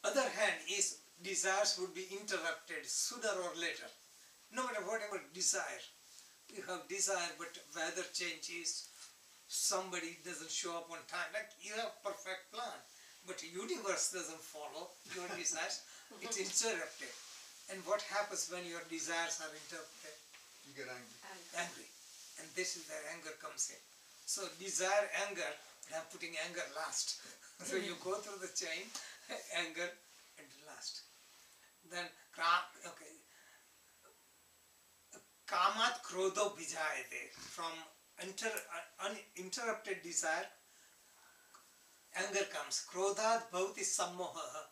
Other hand is desires would be interrupted sooner or later. No matter whatever desire, you have desire, but weather changes, somebody doesn't show up on time. Like you have perfect plan, but universe doesn't follow your desires. It's interrupted. And what happens when your desires are interrupted? You get angry. Angry. And this is where anger comes in. So desire, anger, I'm putting anger last. So you go through the chain, anger and last. Then, okay, kamat krodho bijayate. From uninterrupted desire, anger comes. Krodhat bhavati sammoha.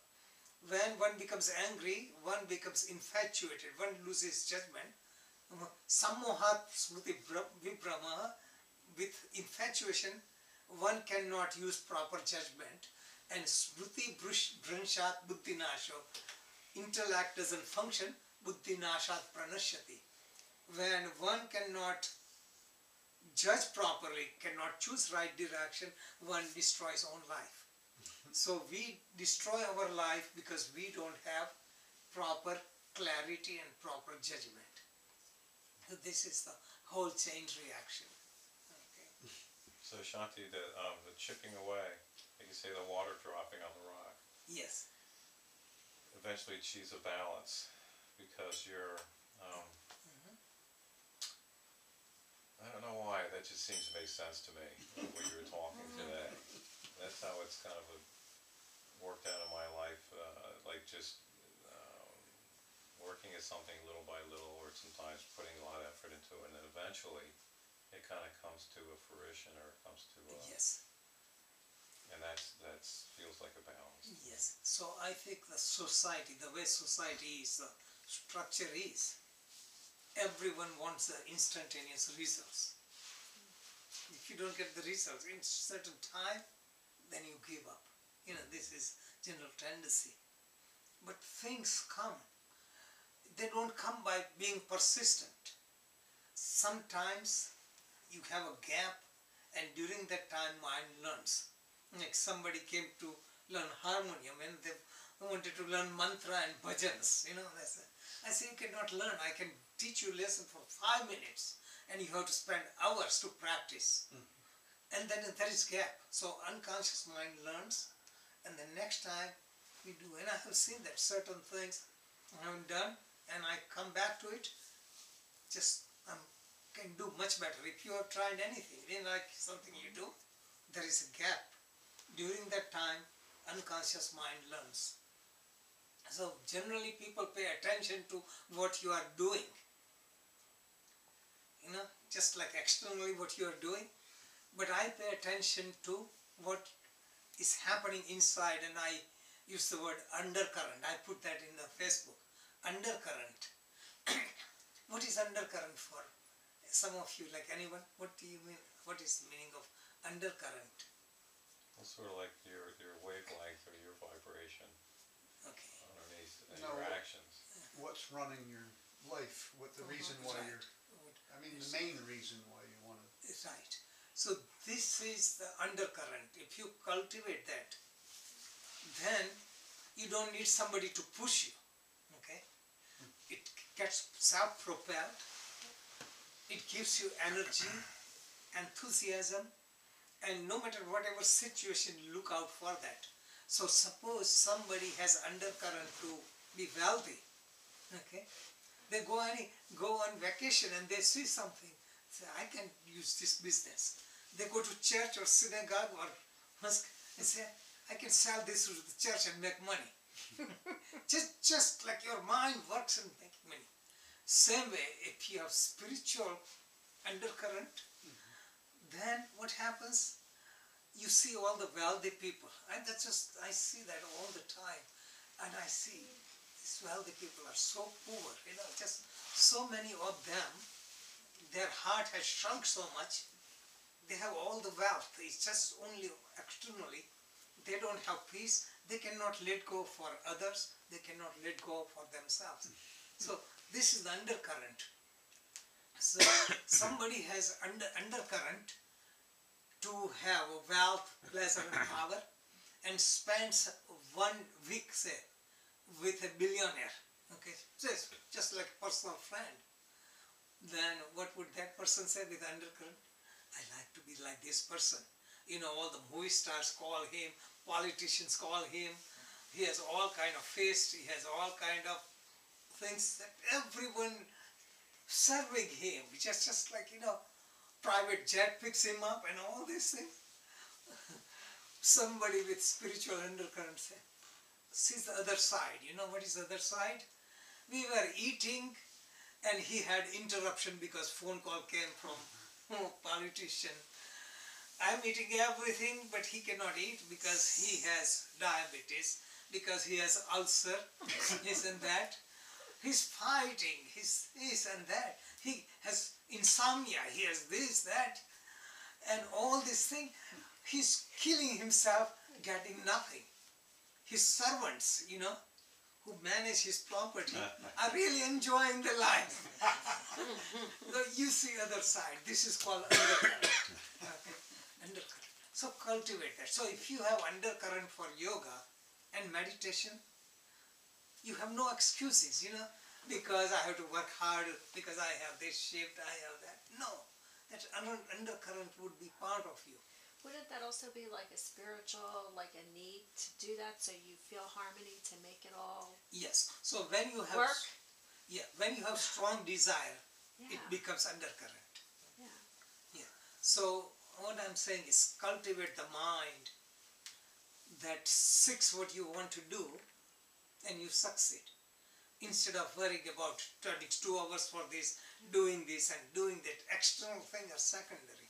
When one becomes angry, one becomes infatuated, one loses judgment. Sammohat smriti vibrama. With infatuation, one cannot use proper judgment. And smriti bhranshat buddhinasho. Intellect doesn't function, buddhinashat pranashyati. When one cannot judge properly, cannot choose right direction, one destroys own life. So we destroy our life because we don't have proper clarity and proper judgment. So this is the whole chain reaction. Okay. So Shanti, the chipping away, like you say, the water dropping on the rock. Yes. Eventually achieves a balance because you're, I don't know why, that just seems to make sense to me, the way you were talking today. That's how it's kind of worked out in my life, like just working at something little by little, or sometimes putting a lot of effort into it, and then eventually it kind of comes to a fruition, or it comes to yes. And that's feels like a balance. Yes. So I think the society, the way society is, the structure is, everyone wants the instantaneous results. If you don't get the results in certain time, then you give up. You know, this is general tendency. But things come. They don't come by being persistent. Sometimes you have a gap, and during that time mind learns. Like somebody came to learn harmonium and they wanted to learn mantra and bhajans. You know, I say, you cannot learn. I can teach you a lesson for 5 minutes, and you have to spend hours to practice. And then there is gap. So unconscious mind learns, and the next time we do. And I have seen that certain things I haven't done, and I come back to it, just can do much better. If you have tried anything, like something you do, there is a gap. During that time, unconscious mind learns. So generally people pay attention to what you are doing. You know, just like externally what you are doing. But I pay attention to what is happening inside, and I use the word undercurrent. I put that in the Facebook. Undercurrent. What is undercurrent for? Some of you, like anyone, what do you mean? What is the meaning of undercurrent? It's sort of like your wavelength or your vibration. Okay. Underneath No, your actions. What's running your life? What the reason why you're? I mean, the main reason why you want to. Right. So this is the undercurrent. If you cultivate that, then you don't need somebody to push you. Okay. It gets self-propelled. It gives you energy, enthusiasm, and no matter whatever situation, look out for that. So suppose somebody has undercurrent to be wealthy, okay? They go on vacation and they see something, say, I can use this business. They go to church or synagogue or mosque and say, I can sell this to the church and make money. just like your mind works and make money. Same way, if you have spiritual undercurrent, then what happens? You see all the wealthy people. I see that all the time. And I see these wealthy people are so poor, just so many of them, their heart has shrunk so much. They have all the wealth. It's just only externally. They don't have peace. They cannot let go for others. They cannot let go for themselves. So this is the undercurrent. So somebody has undercurrent to have wealth, pleasure and power, and spends 1 week, say, with a billionaire, okay, just like a personal friend, then what would that person say with undercurrent? I like to be like this person. You know, all the movie stars call him, politicians call him, he has all kind of face, he has all kind of things that everyone serving him, just like, you know, private jet picks him up and all these things. Somebody with spiritual undercurrent say, sees the other side. You know what is the other side? We were eating and he had interruption because phone call came from politician. I'm eating everything, but he cannot eat because he has diabetes, because he has ulcer, this and that. He's fighting, he's this and that. He has insomnia, he has this, that, and all this thing. He's killing himself, getting nothing. His servants, you know, who manage his property, are really enjoying the life. So you see other side. This is called undercurrent. Okay? Undercurrent. So cultivate that. So if you have undercurrent for yoga and meditation, you have no excuses, you know, because I have to work hard, because I have this shift, I have that. No, that undercurrent would be part of you. Wouldn't that also be like a spiritual, like a need to do that so you feel harmony to make it all Yes. So when you have work? when you have strong desire, it Yeah. becomes undercurrent. Yeah. Yeah. So what I'm saying is cultivate the mind that seeks what you want to do and you succeed. Instead of worrying about studying 2 hours for this, doing this and doing that, external thing are secondary.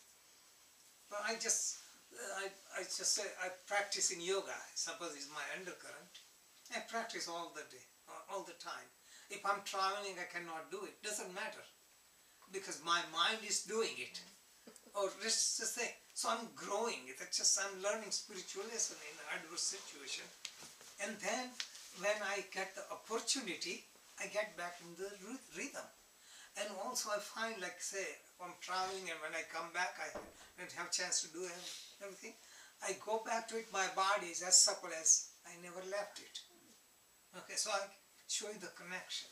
But I just say I practice in yoga. Suppose it's my undercurrent. I practice all the day, all the time. If I'm traveling, I cannot do it. Doesn't matter, because my mind is doing it. Or let's just say, so I'm growing. It's just I'm learning spiritual lesson in an adverse situation, and then when I get the opportunity, I get back in the rhythm. And also I find, like, say, if I'm traveling and when I come back, I don't have a chance to do everything. I go back to it, my body is as supple as I never left it. Okay, so I show you the connection.